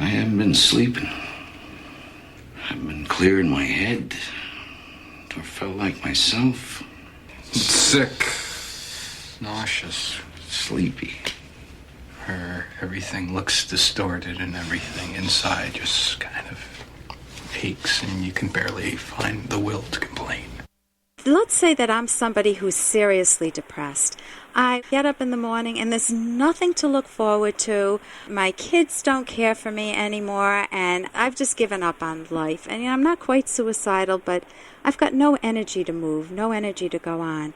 I haven't been sleeping. I've been clearing my head. Never felt like myself. Sick. Nauseous. Sleepy. Everything looks distorted and everything inside just kind of aches and you can barely find the will to complain. Let's say that I'm somebody who's seriously depressed. I get up in the morning and there's nothing to look forward to. My kids don't care for me anymore and I've just given up on life. And I'm not quite suicidal, but I've got no energy to move, no energy to go on.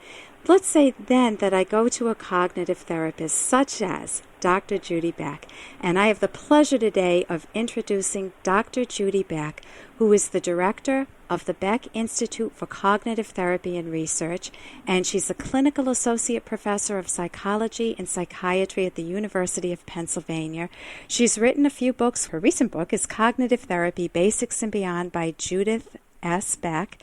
Let's say then that I go to a cognitive therapist such as Dr. Judy Beck, and I have the pleasure today of introducing Dr. Judy Beck, who is the director of the Beck Institute for Cognitive Therapy and Research, and she's a clinical associate professor of psychology and psychiatry at the University of Pennsylvania. She's written a few books. Her recent book is Cognitive Therapy, Basics and Beyond by Judith S. Beck,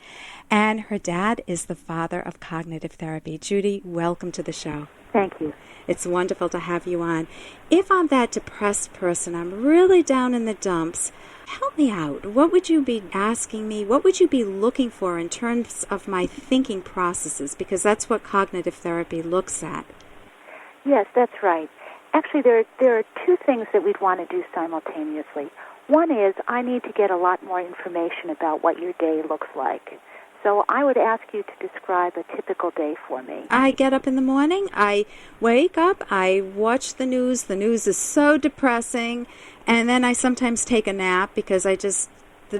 and her dad is the father of cognitive therapy. Judy, welcome to the show. Thank you. It's wonderful to have you on. If I'm that depressed person, I'm really down in the dumps, help me out. What would you be asking me? What would you be looking for in terms of my thinking processes? Because that's what cognitive therapy looks at. Yes, that's right. Actually, there are two things that we'd want to do simultaneously. One is I need to get a lot more information about what your day looks like. So I would ask you to describe a typical day for me. I get up in the morning, I wake up, I watch the news. The news is so depressing. And then I sometimes take a nap because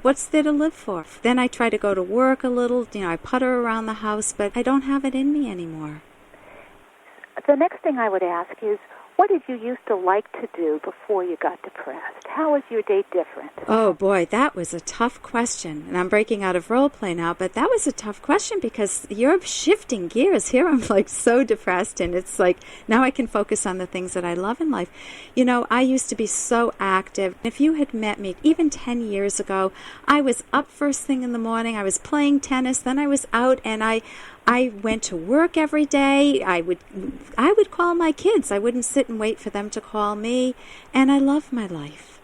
what's there to live for? Then I try to go to work a little. I putter around the house, but I don't have it in me anymore. The next thing I would ask is, what did you used to like to do before you got depressed? How was your day different? Oh, boy, that was a tough question. And I'm breaking out of role play now, but that was a tough question because you're shifting gears. Here I'm so depressed, and it's now I can focus on the things that I love in life. I used to be so active. If you had met me even 10 years ago, I was up first thing in the morning. I was playing tennis. Then I was out, and I went to work every day. I would call my kids. I wouldn't sit and wait for them to call me. And I love my life.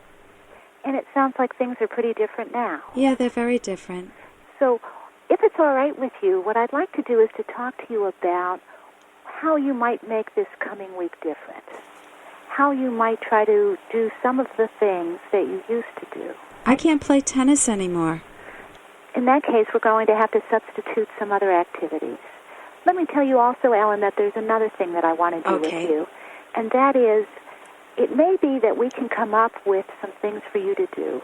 And it sounds like things are pretty different now. Yeah, they're very different. So if it's all right with you, what I'd like to do is to talk to you about how you might make this coming week different. How you might try to do some of the things that you used to do. I can't play tennis anymore. In that case, we're going to have to substitute some other activities. Let me tell you also, Ellen, that there's another thing that I want to do with you, and that is, it may be that we can come up with some things for you to do,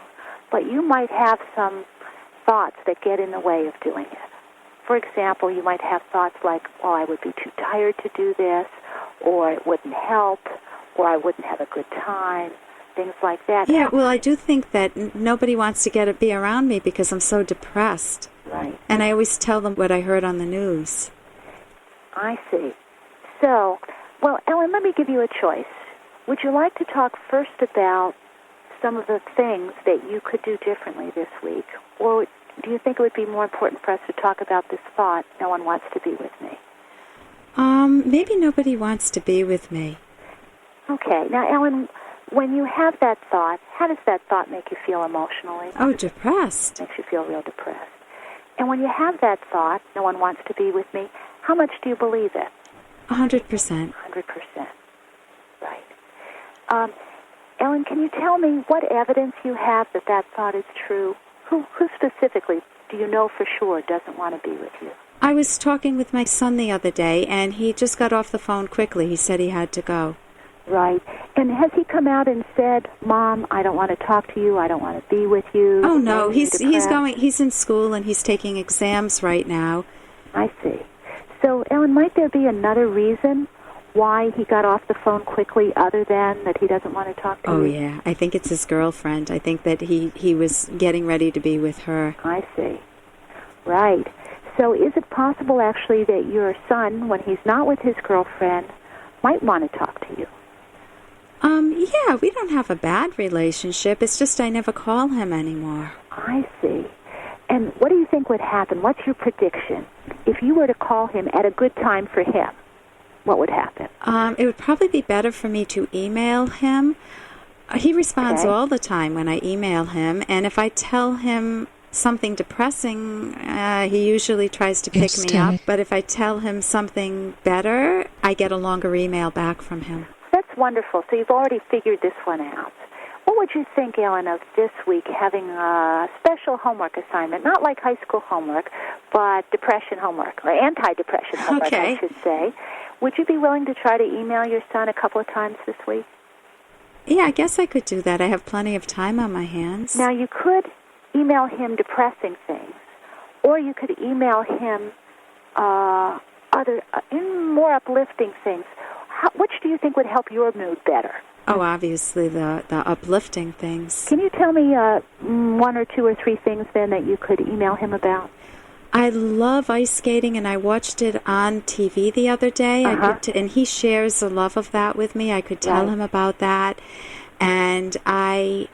but you might have some thoughts that get in the way of doing it. For example, you might have thoughts like, well, I would be too tired to do this, or it wouldn't help, or I wouldn't have a good time. Things like that. Yeah, well, I do think that nobody wants to be around me because I'm so depressed. Right. And I always tell them what I heard on the news. I see. So, well, Ellen, let me give you a choice. Would you like to talk first about some of the things that you could do differently this week? Or do you think it would be more important for us to talk about this thought, no one wants to be with me? Maybe nobody wants to be with me. Okay. Now, Ellen, when you have that thought, how does that thought make you feel emotionally? Oh, depressed. Makes you feel real depressed. And when you have that thought, no one wants to be with me, how much do you believe it? 100%. 100%. Right. Ellen, can you tell me what evidence you have that that thought is true? Who specifically do you know for sure doesn't want to be with you? I was talking with my son the other day, and he just got off the phone quickly. He said he had to go. Right. And has he come out and said, Mom, I don't want to talk to you, I don't want to be with you? Oh, no. He's in school, and he's taking exams right now. I see. So, Ellen, might there be another reason why he got off the phone quickly other than that he doesn't want to talk to you? Oh, yeah. I think it's his girlfriend. I think that he was getting ready to be with her. I see. Right. So is it possible, actually, that your son, when he's not with his girlfriend, might want to talk to you? Yeah, we don't have a bad relationship. It's just I never call him anymore. I see. And what do you think would happen? What's your prediction? If you were to call him at a good time for him, what would happen? It would probably be better for me to email him. He responds all the time when I email him, and if I tell him something depressing, he usually tries to pick me up. But if I tell him something better, I get a longer email back from him. That's wonderful. So you've already figured this one out. What would you think, Ellen, of this week having a special homework assignment, not like high school homework, but depression homework, or anti-depression homework, I should say. Would you be willing to try to email your son a couple of times this week? Yeah, I guess I could do that. I have plenty of time on my hands. Now, you could email him depressing things, or you could email him other more uplifting things. Which do you think would help your mood better? Oh, obviously the uplifting things. Can you tell me one or two or three things then that you could email him about? I love ice skating, and I watched it on TV the other day. And he shares a love of that with me. I could tell him about that, and I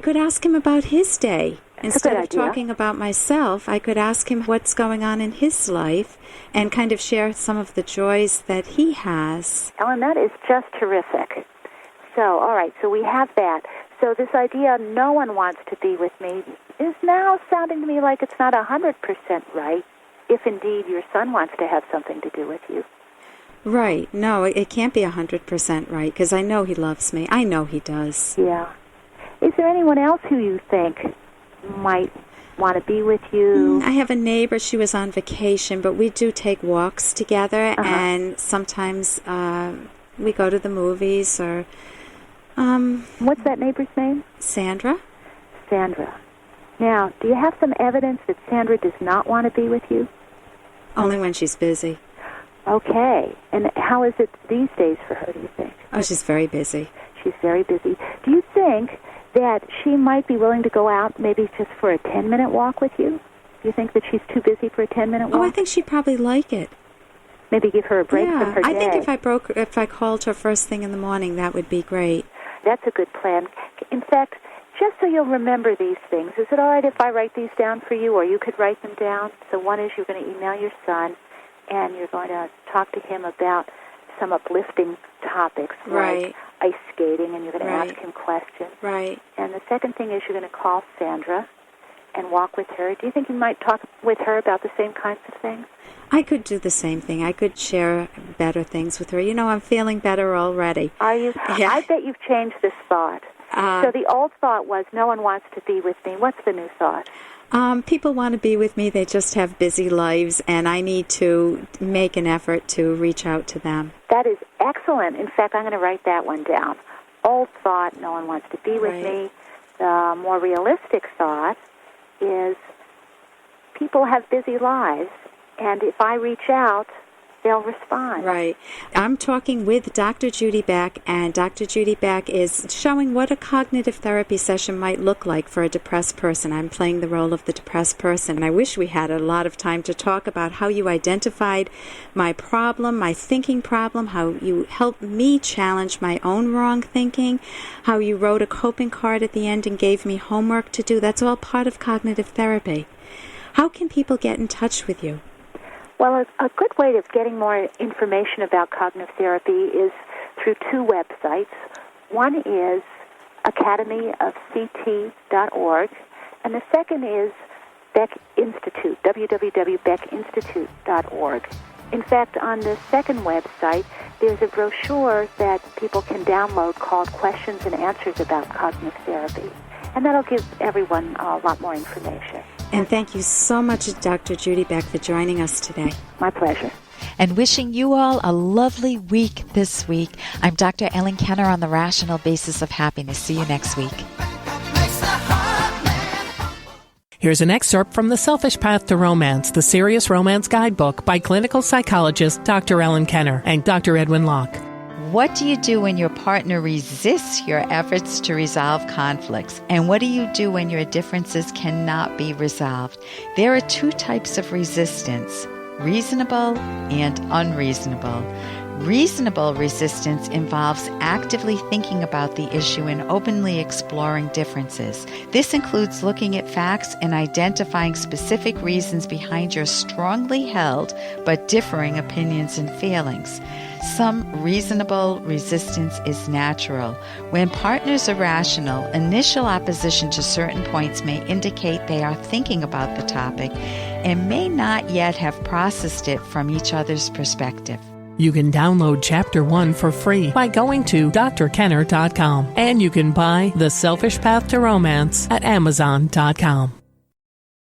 could ask him about his day. Instead of talking about myself, I could ask him what's going on in his life and kind of share some of the joys that he has. Ellen, that is just terrific. So, all right, so we have that. So this idea, no one wants to be with me, is now sounding to me like it's not 100% right, if indeed your son wants to have something to do with you. Right. No, it can't be 100% right, because I know he loves me. I know he does. Yeah. Is there anyone else who you think might want to be with you? I have a neighbor. She was on vacation, but we do take walks together, and sometimes we go to the movies or... What's that neighbor's name? Sandra. Sandra. Now, do you have some evidence that Sandra does not want to be with you? Only when she's busy. Okay. And how is it these days for her, do you think? Oh, she's very busy. She's very busy. Do you think that she might be willing to go out maybe just for a 10-minute walk with you? Do you think that she's too busy for a 10-minute walk? Oh, I think she'd probably like it. Maybe give her a break from her day. I think if I called her first thing in the morning, that would be great. That's a good plan. In fact, just so you'll remember these things, is it all right if I write these down for you, or you could write them down? So one is you're going to email your son, and you're going to talk to him about some uplifting topics like ice skating, and you're going to ask him questions. Right. And the second thing is you're going to call Sandra and walk with her. Do you think you might talk with her about the same kinds of things? I could do the same thing. I could share better things with her. You know, I'm feeling better already. Are you? Yeah. I bet you've changed this thought. So the old thought was, no one wants to be with me. What's the new thought? People want to be with me. They just have busy lives, and I need to make an effort to reach out to them. That is excellent. In fact, I'm going to write that one down. Old thought, no one wants to be with me. The more realistic thought is people have busy lives, and if I reach out, they'll respond. Right. I'm talking with Dr. Judy Beck, and Dr. Judy Beck is showing what a cognitive therapy session might look like for a depressed person. I'm playing the role of the depressed person. I wish we had a lot of time to talk about how you identified my problem, my thinking problem, how you helped me challenge my own wrong thinking, how you wrote a coping card at the end and gave me homework to do. That's all part of cognitive therapy. How can people get in touch with you? Well, a good way of getting more information about cognitive therapy is through two websites. One is academyofct.org, and the second is Beck Institute, www.beckinstitute.org. In fact, on the second website, there's a brochure that people can download called Questions and Answers about Cognitive Therapy, and that'll give everyone a lot more information. And thank you so much, Dr. Judy Beck, for joining us today. My pleasure. And wishing you all a lovely week this week. I'm Dr. Ellen Kenner on the Rational Basis of Happiness. See you next week. Here's an excerpt from The Selfish Path to Romance, the Serious Romance Guidebook by clinical psychologist Dr. Ellen Kenner and Dr. Edwin Locke. What do you do when your partner resists your efforts to resolve conflicts? And what do you do when your differences cannot be resolved? There are two types of resistance, reasonable and unreasonable. Reasonable resistance involves actively thinking about the issue and openly exploring differences. This includes looking at facts and identifying specific reasons behind your strongly held but differing opinions and feelings. Some reasonable resistance is natural. When partners are rational, initial opposition to certain points may indicate they are thinking about the topic and may not yet have processed it from each other's perspective. You can download Chapter 1 for free by going to drkenner.com, and you can buy The Selfish Path to Romance at Amazon.com.